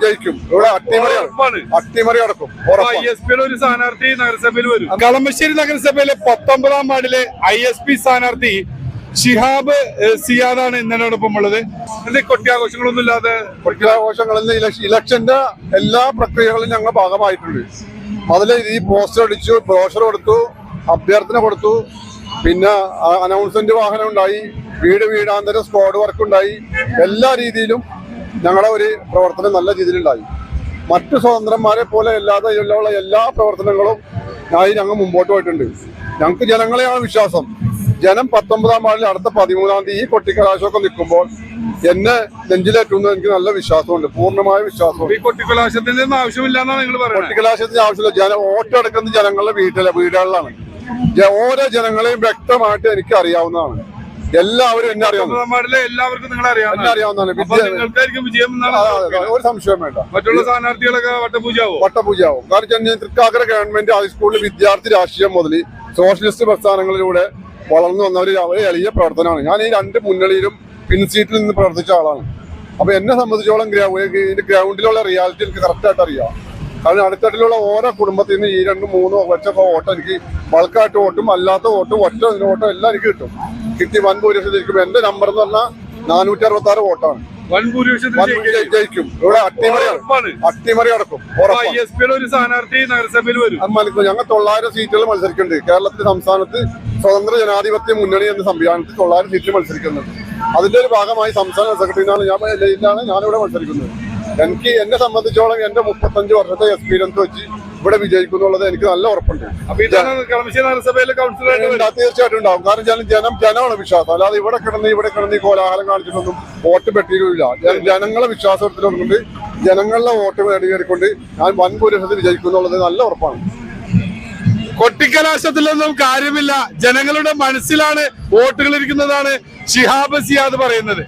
ജയിക്കും. ഇവിടെ അട്ടിമറി നടക്കും. ഒരു സ്ഥാനാർത്ഥി നഗരസഭയിൽ വരും. കളമശ്ശേരി നഗരസഭയിലെ 19-ാം വാർഡിലെ ISP സ്ഥാനാർത്ഥി ഷിഹാബ് സിയാദാണ് ഇന്നലോടൊപ്പം ഉള്ളത്. കൊട്ടിയാഘോഷങ്ങളൊന്നും ഇല്ലാതെ ഇലക്ഷന്റെ എല്ലാ പ്രക്രിയകളും ഞങ്ങൾ ഭാഗമായിട്ടുണ്ട്. അതില് ഈ പോസ്റ്റർ അടിച്ചു, ബ്രോഷർ കൊടുത്തു, അഭ്യർത്ഥന കൊടുത്തു, പിന്നെ അനൗൺസ്മെന്റ് വാഹനം ഉണ്ടായി, വീടാന്തരം സ്ക്വാഡ് വർക്ക് ഉണ്ടായി. എല്ലാ രീതിയിലും ഞങ്ങളുടെ ഒരു പ്രവർത്തനം നല്ല രീതിയിലുണ്ടായി. മറ്റു സ്വതന്ത്രന്മാരെ പോലെ അല്ലാതെ ഇതിലുള്ള എല്ലാ പ്രവർത്തനങ്ങളും ഞങ്ങൾ മുമ്പോട്ട് പോയിട്ടുണ്ട്. ഞങ്ങൾക്ക് ജനങ്ങളെയാണ് വിശ്വാസം. ജനം 19-ാം വാർഡിൽ അടുത്ത 13-ാം തീയതി ഈ കൊട്ടിക്കലാശമൊക്കെ നിൽക്കുമ്പോൾ എന്നെ നെഞ്ചിലേറ്റുന്നത് എനിക്ക് നല്ല വിശ്വാസമുണ്ട്, പൂർണ്ണമായ വിശ്വാസമുണ്ട്. ഈ കൊട്ടിക്കലാശത്തിന്റെ ആവശ്യമില്ലാന്നാണ് നിങ്ങൾ പറയുന്നത്? കൊട്ടിക്കലാശത്തിന്റെ ആവശ്യമില്ല. വോട്ടെടുക്കുന്നത് ജനങ്ങളുടെ വീടുകളിലാണ്. ഓരോ ജനങ്ങളെയും വ്യക്തമായിട്ട് എനിക്ക് അറിയാവുന്നതാണ്. എല്ലാവരും എന്നെ അറിയാവുന്നതാണ്. എന്നെ അറിയാവുന്നതാണ്. ഒരു സംശയം വേണ്ട. മറ്റുള്ള സ്ഥാനാർത്ഥികളൊക്കെ വട്ടപൂജയാവും. കാരണം തൃക്കാക്കര ഗവൺമെന്റ് ഹൈസ്കൂളിൽ വിദ്യാർത്ഥി രാഷ്ട്രീയം മുതൽ സോഷ്യലിസ്റ്റ് പ്രസ്ഥാനങ്ങളിലൂടെ വളർന്നു വന്ന ഒരു എളിയ പ്രവർത്തനമാണ്. ഞാൻ ഈ രണ്ട് മുന്നണിയിലും പിൻസീറ്റിൽ നിന്ന് പ്രവർത്തിച്ച ആളാണ്. അപ്പൊ എന്നെ സംബന്ധിച്ചോളം ഗ്രൗണ്ടിലുള്ള റിയാലിറ്റി എനിക്ക് കറക്റ്റായിട്ട് അറിയാം. കാരണം അടുത്തട്ടിലുള്ള ഓരോ കുടുംബത്തിൽ നിന്ന് ഈ 2-3 ലക്ഷം വോട്ട് എനിക്ക് ബൾക്കായിട്ട് വോട്ടും അല്ലാത്ത വോട്ടും ഒറ്റ വോട്ടും എല്ലാം എനിക്ക് കിട്ടി വൻ ഭൂരിപക്ഷം. എന്റെ നമ്പർ എന്ന് പറഞ്ഞാൽ 466 വോട്ടാണ്. ജയിക്കും. ഇവിടെ അട്ടിമറി നടക്കും. ഒരു സ്ഥാനാർത്ഥി നഗരസഭയിൽ വരും. ഞങ്ങൾ 900 സീറ്റുകൾ മത്സരിക്കുന്നുണ്ട്. കേരളത്തിലെ സംസ്ഥാനത്ത് സ്വതന്ത്ര ജനാധിപത്യ മുന്നണി എന്ന സംവിധാനത്തിൽ 900 സീറ്റുകൾ മത്സരിക്കുന്നുണ്ട്. അതിന്റെ ഒരു ഭാഗമായി സംസ്ഥാന സെക്രട്ടറിയാണ് ഞാനിവിടെ മത്സരിക്കുന്നത്. എന്നെ സംബന്ധിച്ചോളം എന്റെ 35 വർഷത്തെ എക്സ്പീരിയൻസ് വെച്ച് ഇവിടെ വിജയിക്കുന്നുള്ളത് എനിക്ക് നല്ല ഉറപ്പുണ്ട്. തീർച്ചയായിട്ടും ഉണ്ടാവും. കാരണം ജനമാണ് വിശ്വാസം. അല്ലാതെ ഇവിടെ കിടന്ന് കോലാഹലം കാണിച്ചിട്ടൊന്നും വോട്ട് പെട്ടിയില്ല. ജനങ്ങളെ വിശ്വാസത്തിലുണ്ട്. ജനങ്ങളുടെ വോട്ട് നേടിക്കൊണ്ട് ഞാൻ വൻ ഭൂരിപക്ഷത്തിൽ വിജയിക്കുന്നുള്ളത് നല്ല ഉറപ്പാണ്. കൊട്ടിക്കലാശത്തിലൊന്നും കാര്യമില്ല. ജനങ്ങളുടെ മനസ്സിലാണ് വോട്ടുകൾ ഇരിക്കുന്നതാണ് ഷിഹാബ് സിയാദ് പറയുന്നത്.